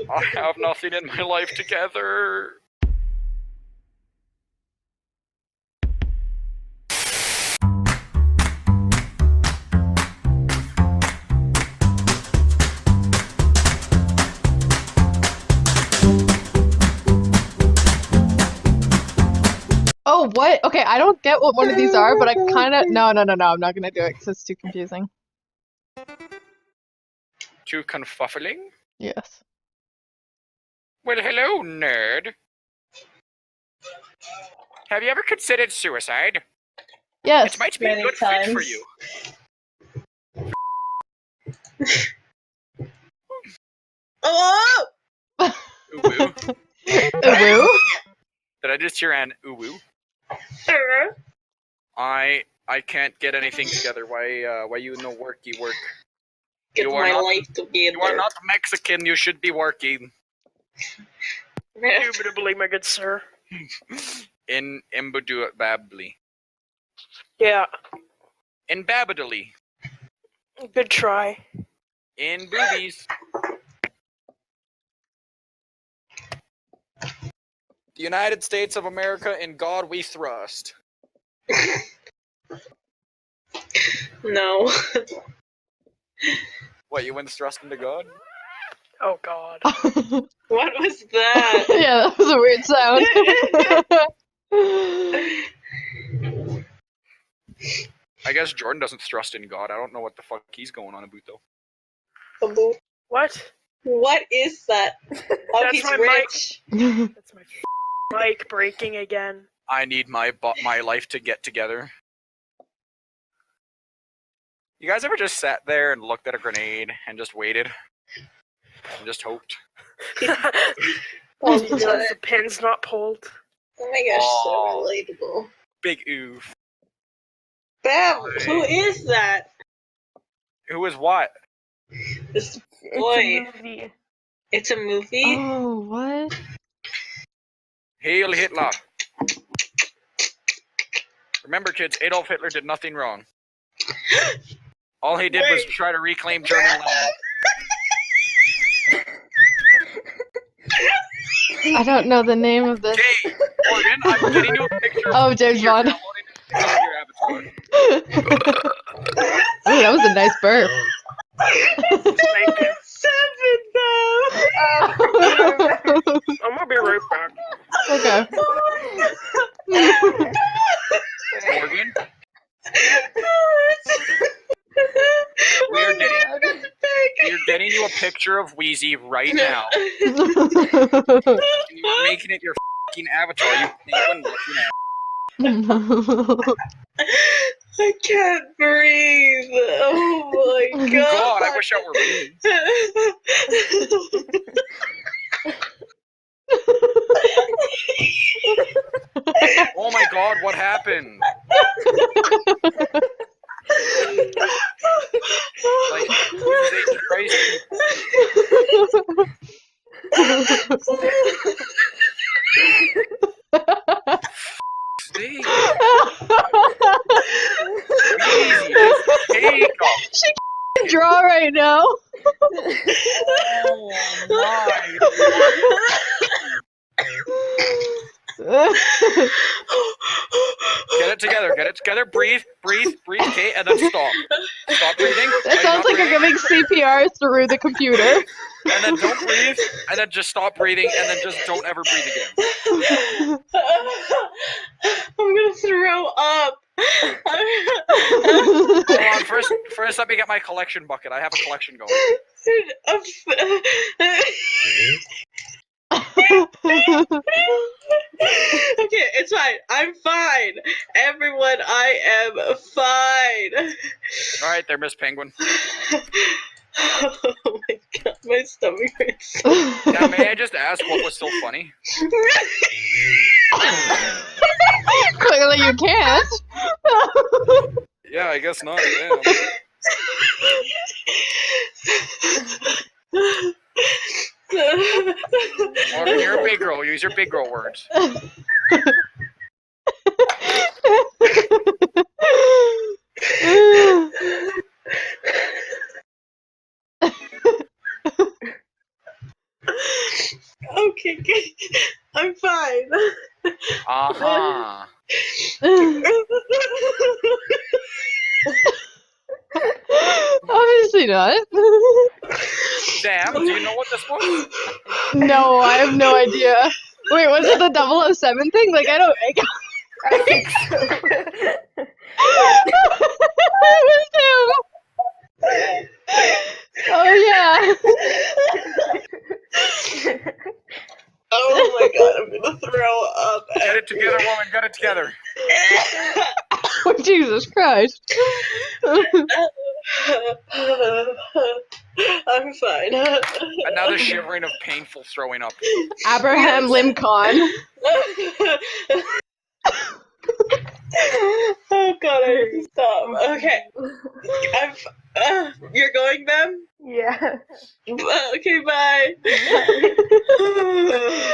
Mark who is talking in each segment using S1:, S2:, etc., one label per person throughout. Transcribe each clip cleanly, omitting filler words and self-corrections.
S1: I have nothing in my life together.
S2: Oh, what? Okay, I don't get what one of these are, but I kind of... No, I'm not gonna do it because it's too confusing.
S1: Too confuffling?
S2: Yes.
S1: Well, hello, nerd. Have you ever considered suicide?
S2: Yes.
S1: It might be a
S3: Many
S1: good
S3: times.
S1: fit for you.
S3: Oh!
S1: Ooh-woo.
S2: Woo?
S1: Did I just hear an ooh-woo? I can't get anything together. Why you no worky work?
S3: Get
S1: You are
S3: my
S1: not-
S3: life together.
S1: You are not Mexican, you should be working.
S4: Indubitably, my good sir.
S1: In Imbuduably.
S4: Yeah,
S1: In Babidally.
S4: good try.
S1: In boobies. The United States of America, in God we thrust.
S3: No.
S1: What, you went thrust into God?
S4: Oh God.
S3: What was that?
S2: Yeah, that was a weird sound.
S1: I guess Jordan doesn't thrust in God. I don't know what the fuck he's going on about though.
S4: What?
S3: What is that? Oh,
S4: That's
S3: he's
S4: my
S3: rich.
S4: That's my mic breaking again.
S1: I need my life to get together. You guys ever just sat there and looked at a grenade and just waited? And just hoped?
S3: Oh,
S4: Because the pin's not pulled.
S3: my gosh,
S1: Oh.
S3: so relatable.
S1: Big oof.
S3: Bam! Who is that?
S1: Who is what?
S3: This
S4: It's
S3: boy.
S4: a movie.
S3: It's a movie?
S2: Oh, what?
S1: Hail Hitler. Remember, kids, Adolf Hitler did nothing wrong. All he did was
S3: Wait.
S1: try to reclaim German land.
S2: I don't know the name of this.
S1: Okay, Morgan, I'm getting you a picture.
S2: Oh, James
S1: You're
S2: Bond.
S1: downloading a picture of your avatar.
S2: Ooh, that was a nice burp.
S4: Thank you.
S3: Seven
S4: I'm gonna be right back.
S2: Okay.
S1: Morgan, we're getting you a picture of Wheezy right now. And you're making it your fucking avatar. You penguin looking at.
S3: I can't breathe. Oh my god.
S1: God, I wish I were me. Oh my God, what happened? Like, Jesus Christ. Stay. Easy, just take off.
S2: She can draw right now.
S1: Oh my. Get it together, breathe, okay, and then stop. Stop breathing.
S2: That sounds like you're giving CPR through the computer.
S1: And then don't breathe, and then just stop breathing, and then just don't ever breathe again.
S3: I'm gonna throw up.
S1: Hold on, first let me get my collection bucket. I have a collection going.
S3: Okay, it's fine. I'm fine. Everyone, I am fine.
S1: Alright there, Miss Penguin.
S3: Oh my god, my stomach hurts.
S1: Now, may I just ask what was so funny?
S2: Clearly you can't.
S1: Yeah, I guess not. Damn. Morgan, you're a big girl. Use your big girl words.
S3: Okay, okay. I'm fine.
S1: Uh-huh.
S2: Obviously not.
S1: Sam, do you know what this was?
S2: No, I have no idea. Wait, was it the 007 thing? Like, I don't.
S5: I think so.
S2: It was him. Oh yeah.
S3: Oh my god, I'm gonna throw up.
S1: Get it together, woman. Get it together.
S2: Oh, Jesus Christ.
S3: I'm fine.
S1: Another shivering of painful throwing up.
S2: Abraham Lincoln.
S3: Oh god, I have to stop. Okay. You're going then?
S5: Yeah.
S3: Okay, bye.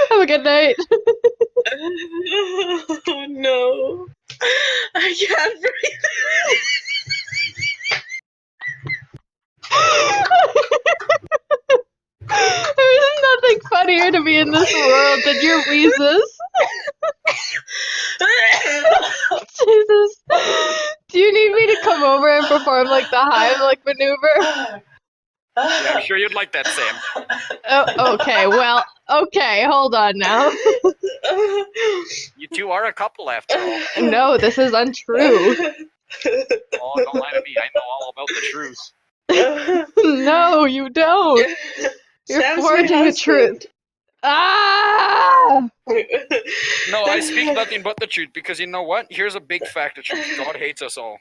S2: Have a good night.
S3: Oh no. I can't breathe.
S2: There's nothing funnier to be in this world than your wheezes. Jesus. Do you need me to come over and perform like the hive maneuver?
S1: Yeah, I'm sure you'd like that, Sam.
S2: Oh, okay, well, okay, hold on now.
S1: You two are a couple after all.
S2: No, this is untrue.
S1: Oh, don't lie to me. I know all about the truth.
S2: No, you don't. You're
S3: Sam's my
S2: forging the truth.
S3: husband.
S2: Ah!
S1: No, I speak nothing but the truth because you know what? Here's a big fact of truth. God hates us all.